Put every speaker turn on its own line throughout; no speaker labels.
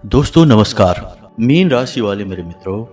दोस्तों नमस्कार। मीन राशि वाले मेरे मित्रों,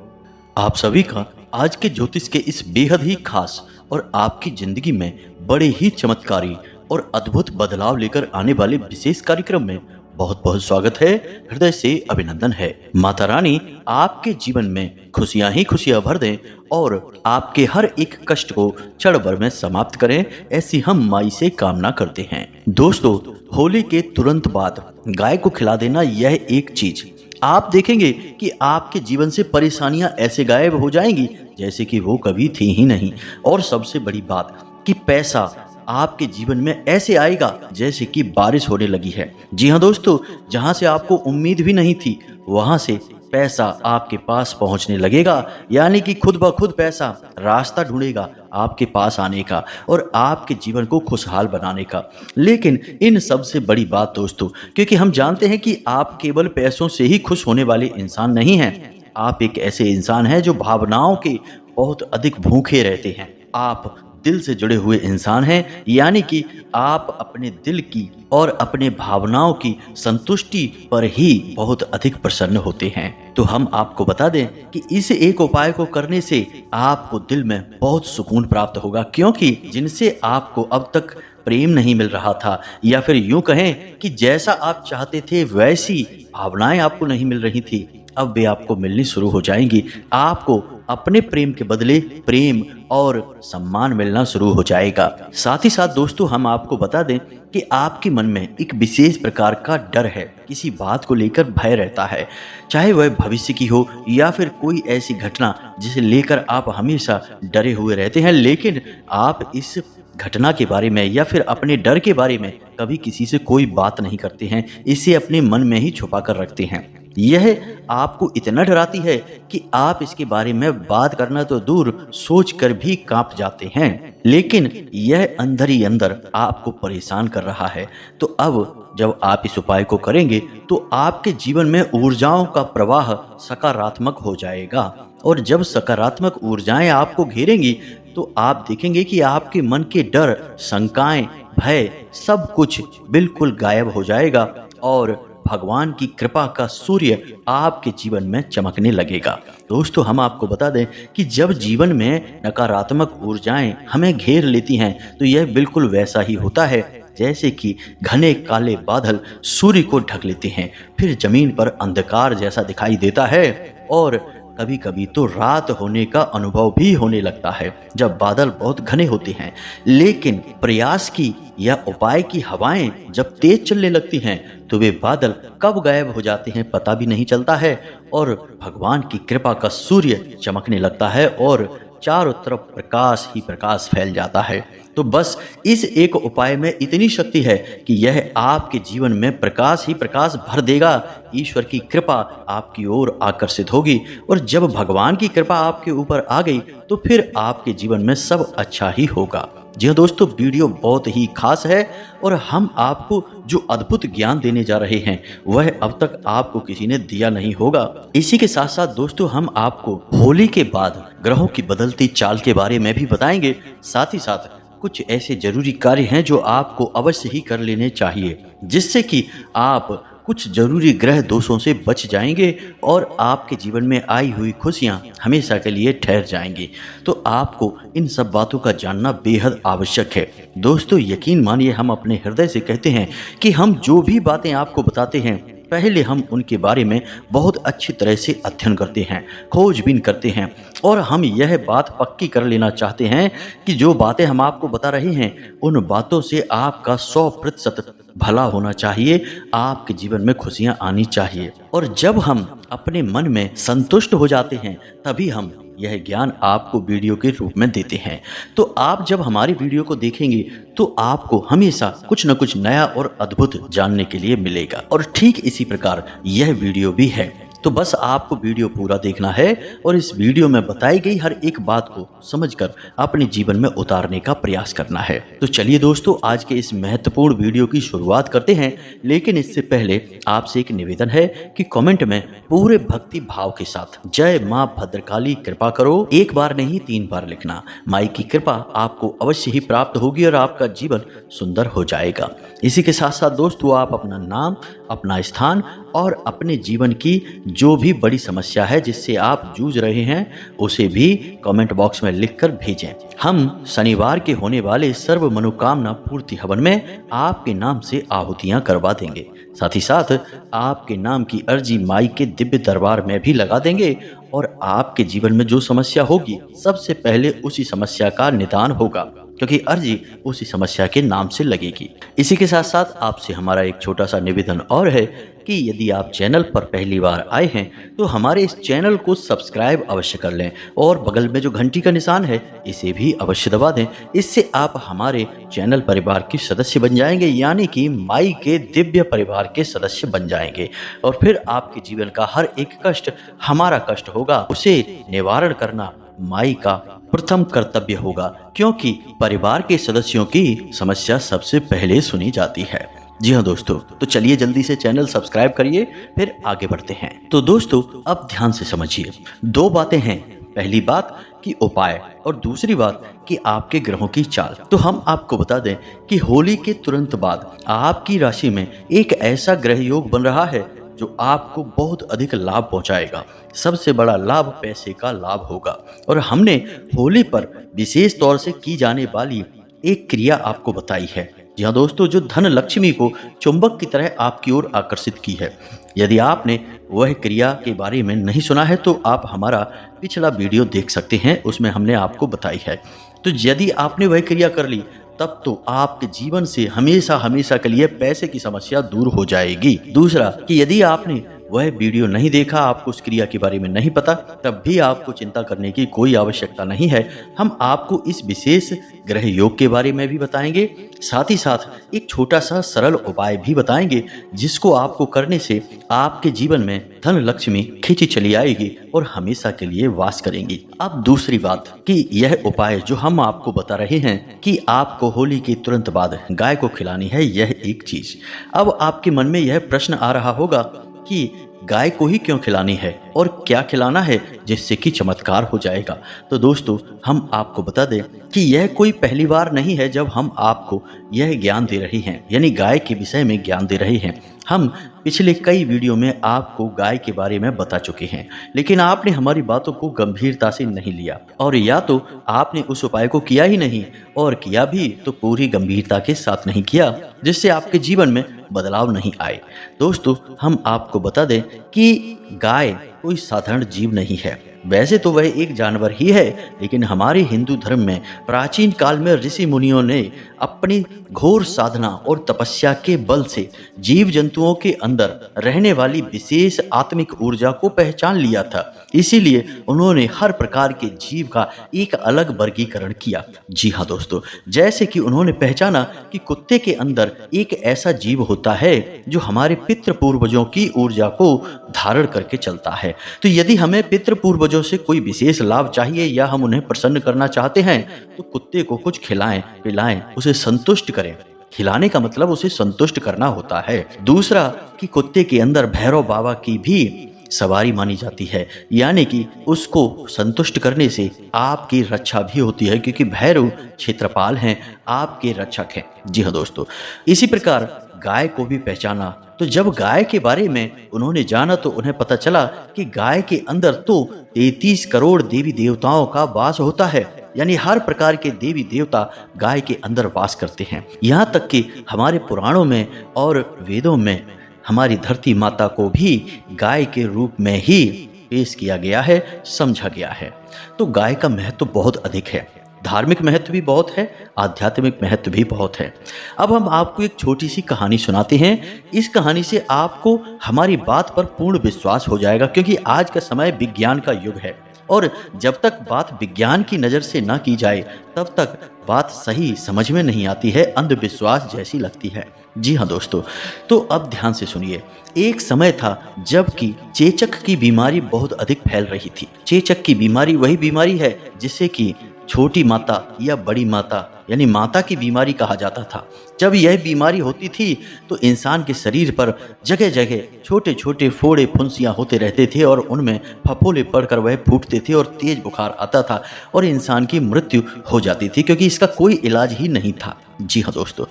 आप सभी का आज के ज्योतिष के इस बेहद ही खास और आपकी जिंदगी में बड़े ही चमत्कारी और अद्भुत बदलाव लेकर आने वाले विशेष कार्यक्रम में बहुत बहुत स्वागत है। हृदय से अभिनंदन है। माता रानी आपके जीवन में खुशियां ही खुशियां भर दें और आपके हर एक कष्ट को क्षण भर में समाप्त करें, ऐसी हम माई से कामना करते हैं। दोस्तों, होली के तुरंत बाद गाय को खिला देना, यह एक चीज आप देखेंगे कि आपके जीवन से परेशानियां ऐसे गायब हो जाएंगी जैसे कि वो कभी थी ही नहीं। और सबसे बड़ी बात कि पैसा आपके जीवन में ऐसे आएगा जैसे कि बारिश होने लगी है। जी हाँ दोस्तों, जहां से आपको उम्मीद भी नहीं थी वहां से पैसा आपके पास पहुंचने लगेगा, यानी कि खुद ब खुद पैसा रास्ता ढूंढेगा आपके पास आने का और आपके जीवन को खुशहाल बनाने का। लेकिन इन सबसे बड़ी बात दोस्तों, क्योंकि हम जानते हैं कि आप केवल पैसों से ही खुश होने वाले इंसान नहीं हैं। आप एक ऐसे इंसान हैं जो भावनाओं के बहुत अधिक भूखे रहते हैं। आप दिल से जुड़े हुए इंसान हैं, यानी कि आप अपने दिल की और अपने भावनाओं की संतुष्टि पर ही बहुत अधिक प्रसन्न होते हैं। तो हम आपको बता दें कि इस एक उपाय को करने से आपको दिल में बहुत सुकून प्राप्त होगा, क्योंकि जिनसे आपको अब तक प्रेम नहीं मिल रहा था, या फिर यूं कहें कि जैसा आप चाहते थे वैसी भावनाएं आपको नहीं मिल रही थी, अब वे आपको मिलनी शुरू हो जाएंगी। आपको अपने प्रेम के बदले प्रेम और सम्मान मिलना शुरू हो जाएगा। साथ ही साथ दोस्तों, हम आपको बता दें कि आपके मन में एक विशेष प्रकार का डर है, किसी बात को लेकर भय रहता है, चाहे वह भविष्य की हो या फिर कोई ऐसी घटना जिसे लेकर आप हमेशा डरे हुए रहते हैं। लेकिन आप इस घटना के बारे में या फिर अपने डर के बारे में कभी किसी से कोई बात नहीं करते हैं, इसे अपने मन में ही छुपा कर रखते हैं। यह आपको इतना डराती है कि आप इसके बारे में बात करना तो दूर, सोच कर भी कांप जाते हैं। लेकिन यह अंदर ही अंदर आपको परेशान कर रहा है। तो अब जब आप इस उपाय को करेंगे तो आपके जीवन में ऊर्जाओं का प्रवाह सकारात्मक हो जाएगा। और जब सकारात्मक ऊर्जाएं आपको घेरेंगी तो आप देखेंगे कि आपके मन के डर, शंकाएं, भय सब कुछ बिल्कुल गायब हो जाएगा और भगवान की कृपा का सूर्य आपके जीवन में चमकने लगेगा। दोस्तों, हम आपको बता दें कि जब जीवन में नकारात्मक ऊर्जाएं हमें घेर लेती हैं तो यह बिल्कुल वैसा ही होता है जैसे कि घने काले बादल सूर्य को ढक लेते हैं, फिर जमीन पर अंधकार जैसा दिखाई देता है और कभी कभी तो रात होने का अनुभव भी होने लगता है जब बादल बहुत घने होते हैं। लेकिन प्रयास की या उपाय की हवाएं जब तेज चलने लगती हैं तो वे बादल कब गायब हो जाते हैं पता भी नहीं चलता है और भगवान की कृपा का सूर्य चमकने लगता है और चारों तरफ प्रकाश ही प्रकाश फैल जाता है। तो बस इस एक उपाय में इतनी शक्ति है कि यह आपके जीवन में प्रकाश ही प्रकाश भर देगा। ईश्वर की कृपा आपकी ओर आकर्षित होगी और जब भगवान की कृपा आपके ऊपर आ गई तो फिर आपके जीवन में सब अच्छा ही होगा। जी हाँ दोस्तों, वीडियो बहुत ही खास है और हम आपको जो अद्भुत ज्ञान देने जा रहे हैं वह अब तक आपको किसी ने दिया नहीं होगा। इसी के साथ साथ दोस्तों, हम आपको होली के बाद ग्रहों की बदलती चाल के बारे में भी बताएंगे। साथ ही साथ कुछ ऐसे जरूरी कार्य हैं जो आपको अवश्य ही कर लेने चाहिए, जिससे कि आप कुछ जरूरी ग्रह दोषों से बच जाएंगे और आपके जीवन में आई हुई खुशियां हमेशा के लिए ठहर जाएंगी। तो आपको इन सब बातों का जानना बेहद आवश्यक है। दोस्तों, यकीन मानिए, हम अपने हृदय से कहते हैं कि हम जो भी बातें आपको बताते हैं पहले हम उनके बारे में बहुत अच्छी तरह से अध्ययन करते हैं, खोजबीन करते हैं और हम यह बात पक्की कर लेना चाहते हैं कि जो बातें हम आपको बता रहे हैं उन बातों से आपका 100% भला होना चाहिए, आपके जीवन में खुशियां आनी चाहिए। और जब हम अपने मन में संतुष्ट हो जाते हैं तभी हम यह ज्ञान आपको वीडियो के रूप में देते हैं। तो आप जब हमारी वीडियो को देखेंगे तो आपको हमेशा कुछ न कुछ नया और अद्भुत जानने के लिए मिलेगा और ठीक इसी प्रकार यह वीडियो भी है। तो बस आपको वीडियो पूरा देखना है और इस वीडियो में बताई गई हर एक बात को समझकर अपने जीवन में उतारने का प्रयास करना है। तो चलिए दोस्तों, आज के इस महत्वपूर्ण वीडियो की शुरुआत करते हैं। लेकिन इससे पहले आपसे एक निवेदन है कि कमेंट में पूरे भक्ति भाव के साथ जय मां भद्रकाली कृपा करो एक बार नहीं 3 बार लिखना। माई की कृपा आपको अवश्य ही प्राप्त होगी और आपका जीवन सुंदर हो जाएगा। इसी के साथ साथ दोस्तों, आप अपना नाम, अपना स्थान और अपने जीवन की जो भी बड़ी समस्या है जिससे आप जूझ रहे हैं उसे भी कमेंट बॉक्स में लिखकर भेजें। हम शनिवार के होने वाले सर्व मनोकामना पूर्ति हवन में आपके नाम से आहुतियां करवा देंगे। साथ ही साथ आपके नाम की अर्जी माई के दिव्य दरबार में भी लगा देंगे और आपके जीवन में जो समस्या होगी सबसे पहले उसी समस्या का निदान होगा, क्योंकि अर्जी उसी समस्या के नाम से लगेगी। इसी के साथ साथ आपसे हमारा एक छोटा सा निवेदन और है कि यदि आप चैनल पर पहली बार आए हैं तो हमारे इस चैनल को सब्सक्राइब अवश्य कर लें और बगल में जो घंटी का निशान है इसे भी अवश्य दबा दें। इससे आप हमारे चैनल परिवार के सदस्य बन जाएंगे, यानी कि माई के दिव्य परिवार के सदस्य बन जाएंगे। और फिर आपके जीवन का हर एक कष्ट हमारा कष्ट होगा, उसे निवारण करना माई का प्रथम कर्तव्य होगा, क्योंकि परिवार के सदस्यों की समस्या सबसे पहले सुनी जाती है। जी हाँ दोस्तों, तो चलिए जल्दी से चैनल सब्सक्राइब करिए, फिर आगे बढ़ते हैं। तो दोस्तों, अब ध्यान से समझिए। 2 बातें हैं, पहली बात कि उपाय और दूसरी बात कि आपके ग्रहों की चाल। तो हम आपको बता दें कि होली के तुरंत बाद आपकी राशि में एक ऐसा ग्रह योग बन रहा है जो आपको बहुत अधिक लाभ पहुंचाएगा। सबसे बड़ा लाभ पैसे का लाभ होगा और हमने होली पर विशेष तौर से की जाने वाली एक क्रिया आपको बताई है। जी हाँ दोस्तों, जो धन लक्ष्मी को चुंबक की तरह आपकी ओर आकर्षित की है। यदि आपने वह क्रिया के बारे में नहीं सुना है तो आप हमारा पिछला वीडियो देख सकते हैं, उसमें हमने आपको बताई है। तो यदि आपने वह क्रिया कर ली तब तो आपके जीवन से हमेशा हमेशा के लिए पैसे की समस्या दूर हो जाएगी। दूसरा कि यदि आपने वह वीडियो नहीं देखा, आपको उस क्रिया के बारे में नहीं पता, तब भी आपको चिंता करने की कोई आवश्यकता नहीं है। हम आपको इस विशेष ग्रह योग के बारे में भी बताएंगे, साथ ही साथ एक छोटा सा सरल उपाय भी बताएंगे जिसको आपको करने से आपके जीवन में धन लक्ष्मी खींची चली आएगी और हमेशा के लिए वास करेंगी। अब दूसरी बात कि यह उपाय जो हम आपको बता रहे हैं कि आपको होली के तुरंत बाद गाय को खिलानी है, यह एक चीज। अब आपके मन में यह प्रश्न आ रहा होगा कि गाय को ही क्यों खिलानी है और क्या खिलाना है जिससे कि चमत्कार हो जाएगा। तो दोस्तों, हम आपको बता दें कि यह कोई पहली बार नहीं है जब हम आपको यह ज्ञान दे रहे हैं, यानी गाय के विषय में ज्ञान दे रहे हैं। हम पिछले कई वीडियो में आपको गाय के बारे में बता चुके हैं, लेकिन आपने हमारी बातों को गंभीरता से नहीं लिया और या तो आपने उस उपाय को किया ही नहीं और किया भी तो पूरी गंभीरता के साथ नहीं किया, जिससे आपके जीवन में बदलाव नहीं आए। दोस्तों, हम आपको बता दें कि गाय कोई साधारण जीव नहीं है। वैसे तो वह एक जानवर ही है, लेकिन हमारे हिंदू धर्म में प्राचीन काल में ऋषि मुनियों ने अपनी घोर साधना और तपस्या के बल से जीव जंतुओं के अंदर रहने वाली विशेष आत्मिक ऊर्जा को पहचान लिया था। इसीलिए उन्होंने हर प्रकार के जीव का एक अलग वर्गीकरण किया। जी हाँ दोस्तों, जैसे कि उन्होंने पहचाना कि कुत्ते के अंदर एक ऐसा जीव होता है जो हमारे पितृ पूर्वजों की ऊर्जा को धारण करके चलता है। तो यदि हमें पितृ पूर्वजों से कोई विशेष लाभ चाहिए या हम उन्हें प्रसन्न करना चाहते हैं तो कुत्ते को कुछ खिलाएं, पिलाएं, उसे संतुष्ट करें। खिलाने का मतलब उसे संतुष्ट करना होता है। दूसरा कि कुत्ते के अंदर भैरव बाबा की भी सवारी मानी जाती है, यानी कि उसको संतुष्ट करने से आपकी रक्षा भी होती है, क्योंकि भैरव क्षेत्रपाल हैं, आपके रक्षक हैं। जी हाँ दोस्तों, इसी प्रकार गाय को भी पहचाना। तो जब गाय के बारे में उन्होंने जाना तो उन्हें पता चला कि गाय के अंदर तो 33 करोड़ देवी देवताओं का वास होता है, यानी हर प्रकार के देवी देवता गाय के अंदर वास करते हैं। यहाँ तक कि हमारे पुराणों में और वेदों में हमारी धरती माता को भी गाय के रूप में ही पेश किया गया है, समझा गया है। तो गाय का महत्व बहुत अधिक है, धार्मिक महत्व भी बहुत है, आध्यात्मिक महत्व भी बहुत है। अब हम आपको एक छोटी सी कहानी सुनाते हैं। इस कहानी से आपको हमारी बात पर पूर्ण विश्वास हो जाएगा, क्योंकि आज का समय विज्ञान का युग है। और जब तक बात विज्ञान की नज़र से ना की जाए तब तक बात सही समझ में नहीं आती है, अंधविश्वास जैसी लगती है। जी हाँ दोस्तों, तो अब ध्यान से सुनिए। एक समय था जबकि चेचक की बीमारी बहुत अधिक फैल रही थी। चेचक की बीमारी वही बीमारी है जिसे कि छोटी माता या बड़ी माता यानी माता की बीमारी कहा जाता था। जब यह बीमारी होती थी तो इंसान के शरीर पर जगह जगह छोटे छोटे फोड़े फुंसियाँ होते रहते थे और उनमें फफोले पड़कर वह फूटते थे और तेज बुखार आता था और इंसान की मृत्यु हो जाती थी, क्योंकि इसका कोई इलाज ही नहीं था। जी हाँ दोस्तों,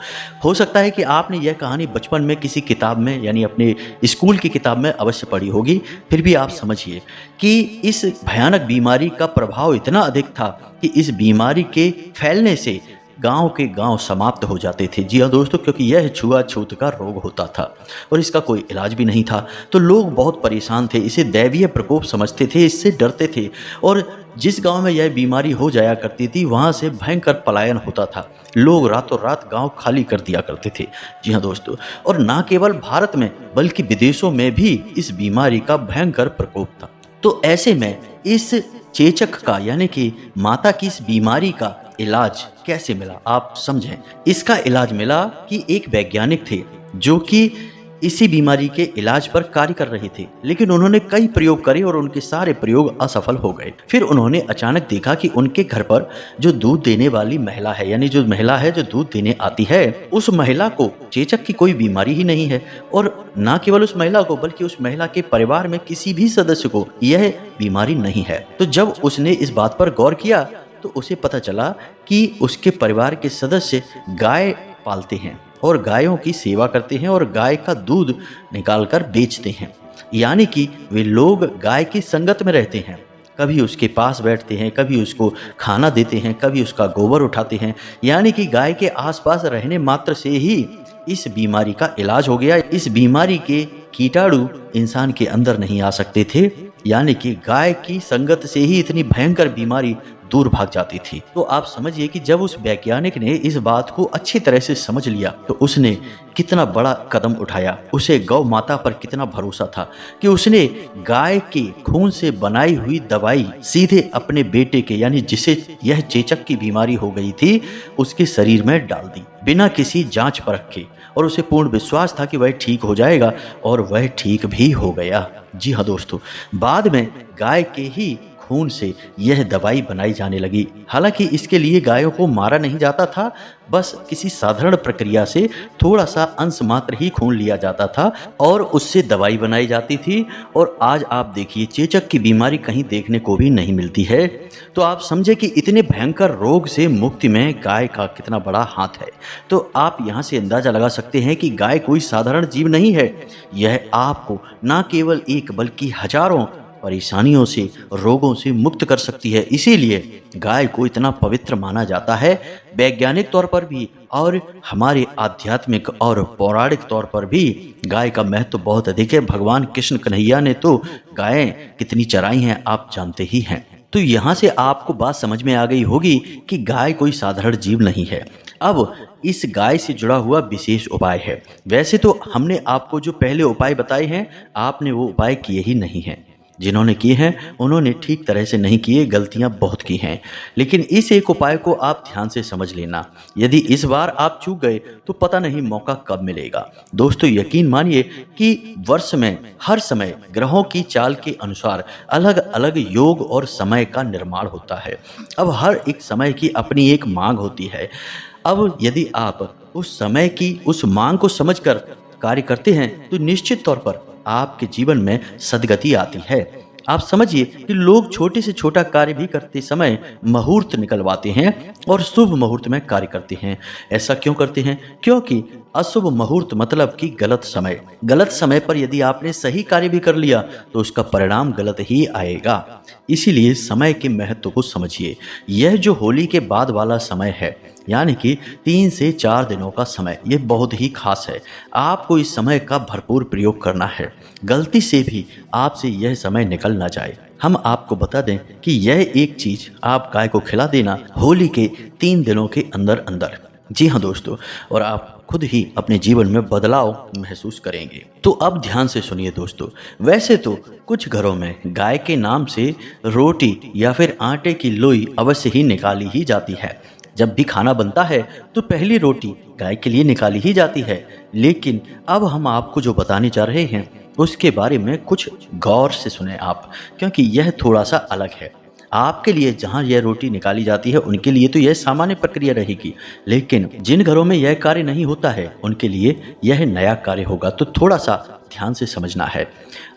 हो सकता है कि आपने यह कहानी बचपन में किसी किताब में यानी अपने स्कूल की किताब में अवश्य पढ़ी होगी। फिर भी आप समझिए कि इस भयानक बीमारी का प्रभाव इतना अधिक था कि इस बीमारी के फैलने से गांव के गांव समाप्त हो जाते थे। जी हाँ दोस्तों, क्योंकि यह छुआछूत का रोग होता था और इसका कोई इलाज भी नहीं था। तो लोग बहुत परेशान थे, इसे दैवीय प्रकोप समझते थे, इससे डरते थे और जिस गांव में यह बीमारी हो जाया करती थी वहां से भयंकर पलायन होता था। लोग रातों रात गांव खाली कर दिया करते थे। जी हाँ दोस्तों, और ना केवल भारत में बल्कि विदेशों में भी इस बीमारी का भयंकर प्रकोप था। तो ऐसे में इस चेचक का यानी कि माता की इस बीमारी का इलाज कैसे मिला, आप समझें। इसका इलाज मिला कि एक वैज्ञानिक थे जो कि इसी बीमारी के इलाज पर कार्य कर रहे थे, लेकिन उन्होंने कई प्रयोग करे और उनके सारे प्रयोग असफल हो गए। फिर उन्होंने अचानक देखा कि उनके घर पर जो दूध देने वाली महिला है यानी जो महिला है जो दूध देने आती है, उस महिला को चेचक की कोई बीमारी ही नहीं है और न केवल उस महिला को बल्कि उस महिला के परिवार में किसी भी सदस्य को यह बीमारी नहीं है। तो जब उसने इस बात पर गौर किया तो उसे पता चला कि उसके परिवार के सदस्य गाय पालते हैं और गायों की सेवा करते हैं और गाय का दूध निकालकर बेचते हैं, यानी कि वे लोग गाय की संगत में रहते हैं। कभी उसके पास बैठते हैं, कभी उसको खाना देते हैं, कभी उसका गोबर उठाते हैं, यानी कि गाय के आसपास रहने मात्र से ही इस बीमारी का इलाज हो गया। इस बीमारी के कीटाणु इंसान के अंदर नहीं आ सकते थे, यानी कि गाय की संगत से ही इतनी भयंकर बीमारी दूर भाग जाती थी। तो आप समझिए कि जब उस वैज्ञानिक ने इस बात को अच्छी तरह से समझ लिया तो उसने कितना बड़ा कदम उठाया। उसे गौ माता पर कितना भरोसा था कि उसने गाय के खून से बनाई हुई दवाई सीधे अपने बेटे के यानी जिसे यह चेचक की बीमारी हो गई थी उसके शरीर में डाल दी बिना किसी जांच परख के, और उसे पूर्ण विश्वास था कि वह ठीक हो जाएगा और वह ठीक भी हो गया। जी हाँ दोस्तों, बाद में गाय के ही खून से यह दवाई बनाई जाने लगी। हालांकि इसके लिए गायों को मारा नहीं जाता था, बस किसी साधारण प्रक्रिया से थोड़ा सा अंश मात्र ही खून लिया जाता था और उससे दवाई बनाई जाती थी। और आज आप देखिए चेचक की बीमारी कहीं देखने को भी नहीं मिलती है। तो आप समझे कि इतने भयंकर रोग से मुक्ति में गाय का कितना बड़ा हाथ है। तो आप यहाँ से अंदाजा लगा सकते हैं कि गाय कोई साधारण जीव नहीं है। यह आपको न केवल एक बल्कि हजारों परेशानियों से रोगों से मुक्त कर सकती है। इसीलिए गाय को इतना पवित्र माना जाता है वैज्ञानिक तौर पर भी, और हमारे आध्यात्मिक और पौराणिक तौर पर भी गाय का महत्व बहुत अधिक है। भगवान कृष्ण कन्हैया ने तो गायें कितनी चराई हैं आप जानते ही हैं। तो यहाँ से आपको बात समझ में आ गई होगी कि गाय कोई साधारण जीव नहीं है। अब इस गाय से जुड़ा हुआ विशेष उपाय है। वैसे तो हमने आपको जो पहले उपाय बताए हैं आपने वो उपाय किए ही नहीं हैं। जिन्होंने किए हैं उन्होंने ठीक तरह से नहीं किए, गलतियां बहुत की हैं। लेकिन इस एक उपाय को आप ध्यान से समझ लेना। यदि इस बार आप चूक गए तो पता नहीं मौका कब मिलेगा। दोस्तों यकीन मानिए कि वर्ष में हर समय ग्रहों की चाल के अनुसार अलग अलग योग और समय का निर्माण होता है। अब हर एक समय की अपनी एक मांग होती है। अब यदि आप उस समय की उस मांग को समझकर कार्य करते हैं तो निश्चित तौर पर आपके जीवन में सद्गति आती है। आप समझिए कि लोग छोटे से छोटा कार्य भी करते समय मुहूर्त निकलवाते हैं और शुभ मुहूर्त में कार्य करते हैं। ऐसा क्यों करते हैं? क्योंकि अशुभ मुहूर्त मतलब कि गलत समय। गलत समय पर यदि आपने सही कार्य भी कर लिया तो उसका परिणाम गलत ही आएगा। इसीलिए समय के महत्व को समझिए। यह जो होली के बाद वाला समय है यानी कि 3 से 4 दिनों का समय, ये बहुत ही खास है। आपको इस समय का भरपूर प्रयोग करना है। गलती से भी आपसे यह समय निकल ना जाए। हम आपको बता दें कि यह एक चीज आप गाय को खिला देना होली के 3 दिनों के अंदर अंदर। जी हाँ दोस्तों, और आप खुद ही अपने जीवन में बदलाव महसूस करेंगे। तो अब ध्यान से सुनिए दोस्तों, वैसे तो कुछ घरों में गाय के नाम से रोटी या फिर आटे की लोई अवश्य ही निकाली ही जाती है। जब भी खाना बनता है तो पहली रोटी गाय के लिए निकाली ही जाती है। लेकिन अब हम आपको जो बताने जा रहे हैं उसके बारे में कुछ गौर से सुने आप, क्योंकि यह थोड़ा सा अलग है। आपके लिए जहाँ यह रोटी निकाली जाती है उनके लिए तो यह सामान्य प्रक्रिया रहेगी, लेकिन जिन घरों में यह कार्य नहीं होता है उनके लिए यह नया कार्य होगा। तो थोड़ा सा ध्यान से समझना है।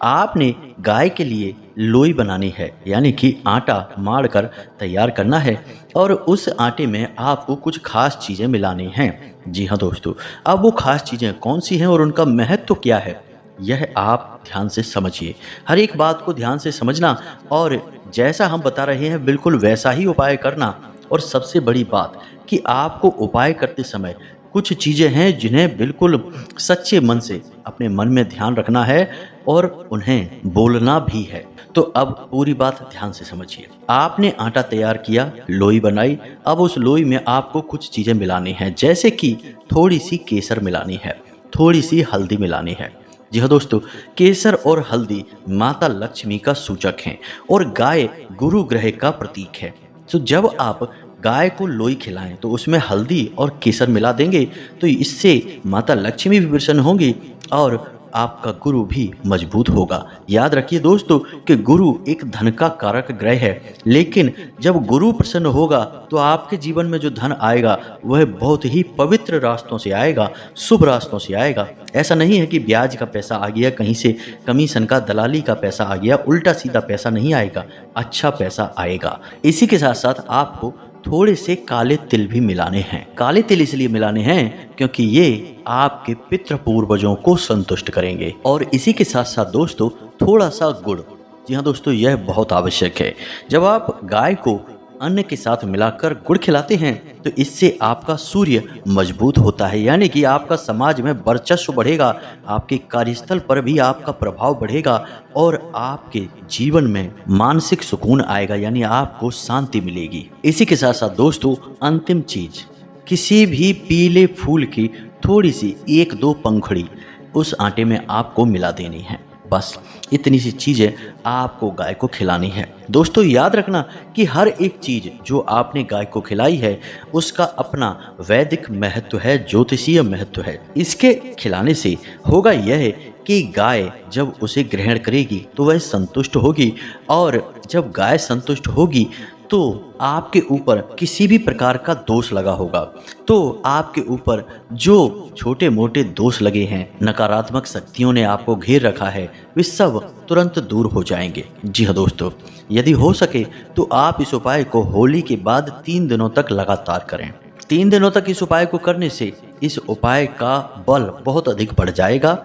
आपने गाय के लिए लोई बनानी है, यानी कि आटा माड़ कर तैयार करना है और उस आटे में आपको कुछ खास चीज़ें मिलानी हैं। जी हाँ दोस्तों, अब वो खास चीज़ें कौन सी हैं और उनका महत्व क्या है, यह आप ध्यान से समझिए। हर एक बात को ध्यान से समझना और जैसा हम बता रहे हैं बिल्कुल वैसा ही उपाय करना। और सबसे बड़ी बात कि आपको उपाय करते समय कुछ चीज़ें हैं जिन्हें बिल्कुल सच्चे मन से अपने मन में ध्यान रखना है और उन्हें बोलना भी है। तो अब पूरी बात ध्यान से समझिए। आपने आटा तैयार किया, लोई बनाई। अब उस लोई में आपको कुछ चीज़ें मिलानी हैं, जैसे कि थोड़ी सी केसर मिलानी है, थोड़ी सी हल्दी मिलानी है। जी हाँ दोस्तों, केसर और हल्दी माता लक्ष्मी का सूचक हैं और गाय गुरु ग्रह का प्रतीक है। तो जब आप गाय को लोई खिलाएं तो उसमें हल्दी और केसर मिला देंगे तो इससे माता लक्ष्मी भी प्रसन्न होंगी और आपका गुरु भी मजबूत होगा। याद रखिए दोस्तों कि गुरु एक धन का कारक ग्रह है, लेकिन जब गुरु प्रसन्न होगा तो आपके जीवन में जो धन आएगा वह बहुत ही पवित्र रास्तों से आएगा, शुभ रास्तों से आएगा। ऐसा नहीं है कि ब्याज का पैसा आ गया, कहीं से कमीशन का, दलाली का पैसा आ गया, उल्टा सीधा पैसा नहीं आएगा, अच्छा पैसा आएगा। इसी के साथ साथ आपको थोड़े से काले तिल भी मिलाने हैं। काले तिल इसलिए मिलाने हैं क्योंकि ये आपके पितृ पूर्वजों को संतुष्ट करेंगे। और इसी के साथ साथ दोस्तों थोड़ा सा गुड़, जी हाँ दोस्तों, यह बहुत आवश्यक है। जब आप गाय को अन्न के साथ मिलाकर गुड़ खिलाते हैं तो इससे आपका सूर्य मजबूत होता है, यानी कि आपका समाज में वर्चस्व बढ़ेगा, आपके कार्यस्थल पर भी आपका प्रभाव बढ़ेगा और आपके जीवन में मानसिक सुकून आएगा, यानी आपको शांति मिलेगी। इसी के साथ साथ दोस्तों अंतिम चीज, किसी भी पीले फूल की थोड़ी सी 1-2 पंखुड़ी उस आटे में आपको मिला देनी है। बस इतनी सी चीज़ें आपको गाय को खिलानी है। दोस्तों याद रखना कि हर एक चीज़ जो आपने गाय को खिलाई है उसका अपना वैदिक महत्व है, ज्योतिषीय महत्व है। इसके खिलाने से होगा यह कि गाय जब उसे ग्रहण करेगी तो वह संतुष्ट होगी और जब गाय संतुष्ट होगी तो आपके ऊपर किसी भी प्रकार का दोष लगा होगा तो आपके ऊपर जो छोटे मोटे दोष लगे हैं, नकारात्मक शक्तियों ने आपको घेर रखा है, वे सब तुरंत दूर हो जाएंगे। जी हाँ दोस्तों, यदि हो सके तो आप इस उपाय को होली के बाद 3 दिनों तक लगातार करें। 3 दिनों तक इस उपाय को करने से इस उपाय का बल बहुत अधिक बढ़ जाएगा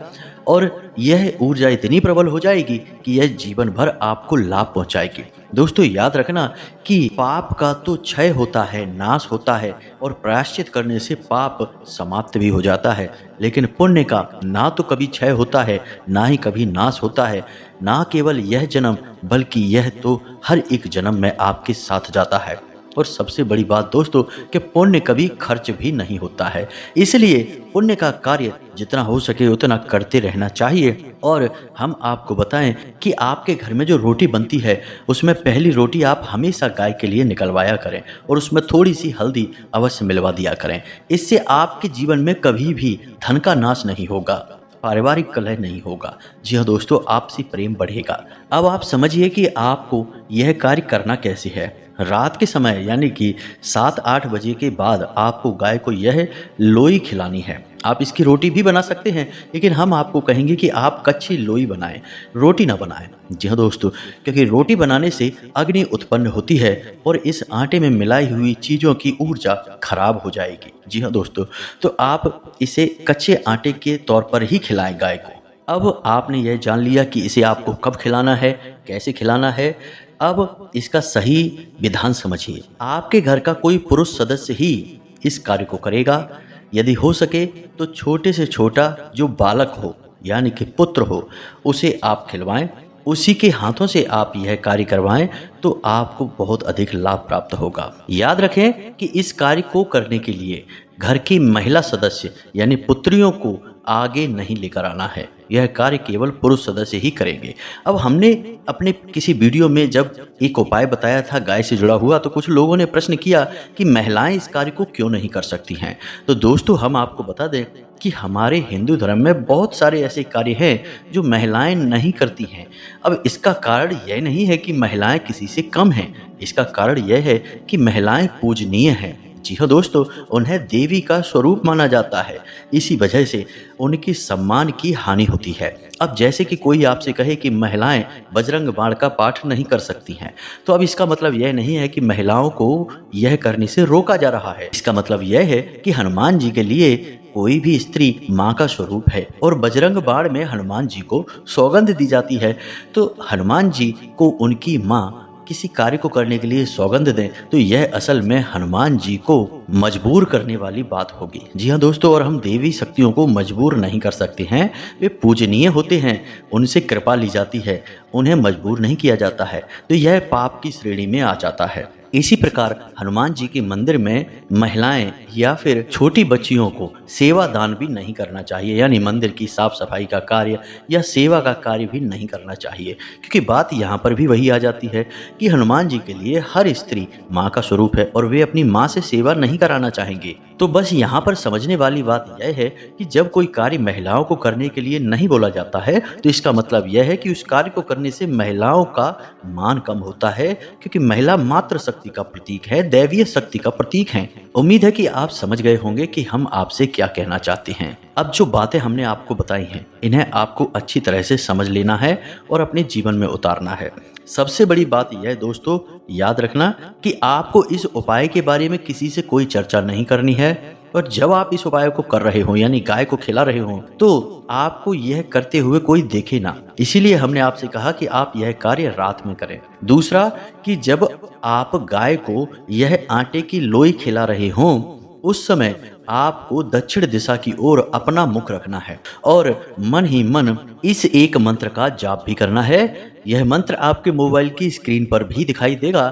और यह ऊर्जा इतनी प्रबल हो जाएगी कि यह जीवन भर आपको लाभ पहुंचाएगी। दोस्तों याद रखना कि पाप का तो क्षय होता है, नाश होता है और प्रायश्चित करने से पाप समाप्त भी हो जाता है, लेकिन पुण्य का ना तो कभी क्षय होता है ना ही कभी नाश होता है। ना केवल यह जन्म बल्कि यह तो हर एक जन्म में आपके साथ जाता है। और सबसे बड़ी बात दोस्तों कि पुण्य कभी खर्च भी नहीं होता है, इसलिए पुण्य का कार्य जितना हो सके उतना करते रहना चाहिए। और हम आपको बताएं कि आपके घर में जो रोटी बनती है उसमें पहली रोटी आप हमेशा गाय के लिए निकलवाया करें और उसमें थोड़ी सी हल्दी अवश्य मिलवा दिया करें। इससे आपके जीवन में कभी भी धन का नाश नहीं होगा, पारिवारिक कलह नहीं होगा। जी हाँ दोस्तों, आपसी प्रेम बढ़ेगा। अब आप समझिए कि आपको यह कार्य करना कैसे है। रात के समय यानी कि 7-8 बजे के बाद आपको गाय को यह लोई खिलानी है। आप इसकी रोटी भी बना सकते हैं, लेकिन हम आपको कहेंगे कि आप कच्ची लोई बनाएं, रोटी ना बनाएं। जी हाँ दोस्तों, क्योंकि रोटी बनाने से अग्नि उत्पन्न होती है और इस आटे में मिलाई हुई चीज़ों की ऊर्जा खराब हो जाएगी। जी हाँ दोस्तों, तो आप इसे कच्चे आटे के तौर पर ही खिलाएं गाय को। अब आपने यह जान लिया कि इसे आपको कब खिलाना है, कैसे खिलाना है। अब इसका सही विधान समझिए। आपके घर का कोई पुरुष सदस्य ही इस कार्य को करेगा। यदि हो सके तो छोटे से छोटा जो बालक हो यानी कि पुत्र हो उसे आप खिलवाएं, उसी के हाथों से आप यह कार्य करवाएं तो आपको बहुत अधिक लाभ प्राप्त होगा। याद रखें कि इस कार्य को करने के लिए घर की महिला सदस्य यानी पुत्रियों को आगे नहीं लेकर आना है। यह कार्य केवल पुरुष सदस्य ही करेंगे। अब हमने अपने किसी वीडियो में जब एक उपाय बताया था गाय से जुड़ा हुआ, तो कुछ लोगों ने प्रश्न किया कि महिलाएं इस कार्य को क्यों नहीं कर सकती हैं। तो दोस्तों, हम आपको बता दें कि हमारे हिंदू धर्म में बहुत सारे ऐसे कार्य हैं जो महिलाएं नहीं करती हैं। अब इसका कारण यह नहीं है कि महिलाएं किसी से कम हैं, इसका कारण यह है कि महिलाएं पूजनीय हैं। जी हाँ दोस्तों, उन्हें देवी का स्वरूप माना जाता है, इसी वजह से उनके सम्मान की हानि होती है। अब जैसे कि कोई आपसे कहे कि महिलाएं बजरंग बाण का पाठ नहीं कर सकती हैं, तो अब इसका मतलब यह नहीं है कि महिलाओं को यह करने से रोका जा रहा है। इसका मतलब यह है कि हनुमान जी के लिए कोई भी स्त्री माँ का स्वरूप है और बजरंग बाण में हनुमान जी को सौगंध दी जाती है। तो हनुमान जी को उनकी माँ किसी कार्य को करने के लिए सौगंध दें तो यह असल में हनुमान जी को मजबूर करने वाली बात होगी। जी हाँ दोस्तों, और हम देवी शक्तियों को मजबूर नहीं कर सकते हैं। वे पूजनीय होते हैं, उनसे कृपा ली जाती है, उन्हें मजबूर नहीं किया जाता है। तो यह पाप की श्रेणी में आ जाता है। इसी प्रकार हनुमान जी के मंदिर में महिलाएं या फिर छोटी बच्चियों को सेवा दान भी नहीं करना चाहिए, यानी मंदिर की साफ सफाई का कार्य या सेवा का कार्य भी नहीं करना चाहिए, क्योंकि बात यहाँ पर भी वही आ जाती है कि हनुमान जी के लिए हर स्त्री माँ का स्वरूप है और वे अपनी माँ से सेवा नहीं कराना चाहेंगे। तो बस यहाँ पर समझने वाली बात यह है कि जब कोई कार्य महिलाओं को करने के लिए नहीं बोला जाता है तो इसका मतलब यह है कि उस कार्य को करने से महिलाओं का मान कम होता है, क्योंकि महिला मात्र शक्ति का प्रतीक है, दैवीय शक्ति का प्रतीक है। उम्मीद है कि आप समझ गए होंगे कि हम आपसे क्या कहना चाहते हैं। अब जो बातें हमने आपको बताई हैं, इन्हें आपको अच्छी तरह से समझ लेना है और अपने जीवन में उतारना है। सबसे बड़ी बात यह है दोस्तों, याद रखना कि आपको इस उपाय के बारे में किसी से कोई चर्चा नहीं करनी है। और जब आप इस उपाय को कर रहे हो, यानी गाय को खिला रहे हो, तो आपको यह करते हुए कोई देखे ना। इसीलिए हमने आपसे कहा कि आप यह कार्य रात में करें। दूसरा, कि जब आप गाय को यह आटे की लोई खिला रहे हो, उस समय आपको दक्षिण दिशा की ओर अपना मुख रखना है और मन ही मन इस एक मंत्र का जाप भी करना है। यह मंत्र आपके मोबाइल की स्क्रीन पर भी दिखाई देगा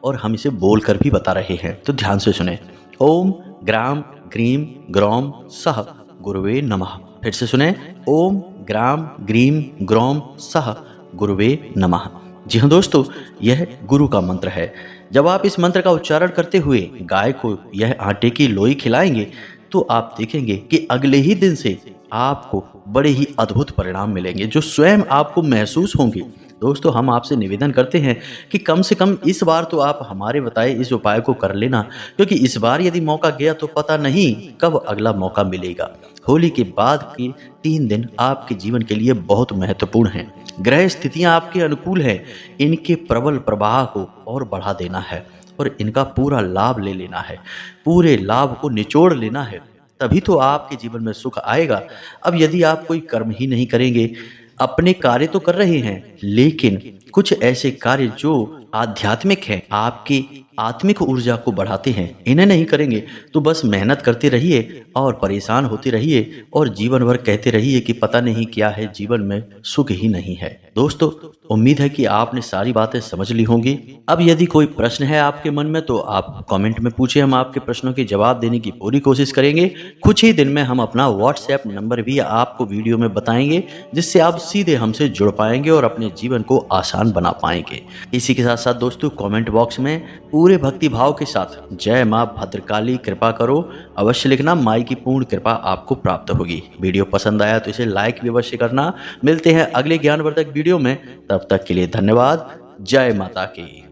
और हम इसे बोलकर भी बता रहे हैं, तो ध्यान से सुने। ओम ग्राम ग्रीम ग्रौम सह गुरुवे नमः। फिर से सुने, ओम ग्राम ग्रीम ग्रौम सह गुरुवे नमः। जी हाँ दोस्तों, यह गुरु का मंत्र है। जब आप इस मंत्र का उच्चारण करते हुए गाय को यह आटे की लोई खिलाएंगे तो आप देखेंगे कि अगले ही दिन से आपको बड़े ही अद्भुत परिणाम मिलेंगे, जो स्वयं आपको महसूस होंगे। दोस्तों, हम आपसे निवेदन करते हैं कि कम से कम इस बार तो आप हमारे बताए इस उपाय को कर लेना, क्योंकि इस बार यदि मौका गया तो पता नहीं कब अगला मौका मिलेगा। होली के बाद के 3 दिन आपके जीवन के लिए बहुत महत्वपूर्ण हैं। ग्रह स्थितियां आपके अनुकूल हैं, इनके प्रबल प्रवाह को और बढ़ा देना है और इनका पूरा लाभ ले लेना है, पूरे लाभ को निचोड़ लेना है, तभी तो आपके जीवन में सुख आएगा। अब यदि आप कोई कर्म ही नहीं करेंगे, अपने कार्य तो कर रहे हैं, लेकिन कुछ ऐसे कार्य जो आध्यात्मिक हैं, आपकी आत्मिक ऊर्जा को बढ़ाते हैं, इन्हें नहीं करेंगे तो बस मेहनत करते रहिए और परेशान होते रहिए और जीवन भर कहते रहिए कि पता नहीं क्या है, जीवन में सुख ही नहीं है। दोस्तों, उम्मीद है कि आपने सारी बातें समझ ली होंगी। अब यदि कोई प्रश्न है आपके मन में तो आप कमेंट में पूछे, हम आपके प्रश्नों के जवाब देने की पूरी कोशिश करेंगे। कुछ ही दिन में हम अपना व्हाट्सएप नंबर भी आपको वीडियो में बताएंगे, जिससे आप सीधे हमसे जुड़ पाएंगे और अपने जीवन को आसान बना पाएंगे। इसी के साथ साथ दोस्तों, कमेंट बॉक्स में पूरे भक्ति भाव के साथ जय माँ भद्रकाली कृपा करो अवश्य लिखना। माई की पूर्ण कृपा आपको प्राप्त होगी। वीडियो पसंद आया तो इसे लाइक भी अवश्य करना। मिलते हैं अगले ज्ञानवर्धक वीडियो में, तब तक के लिए धन्यवाद। जय माता की।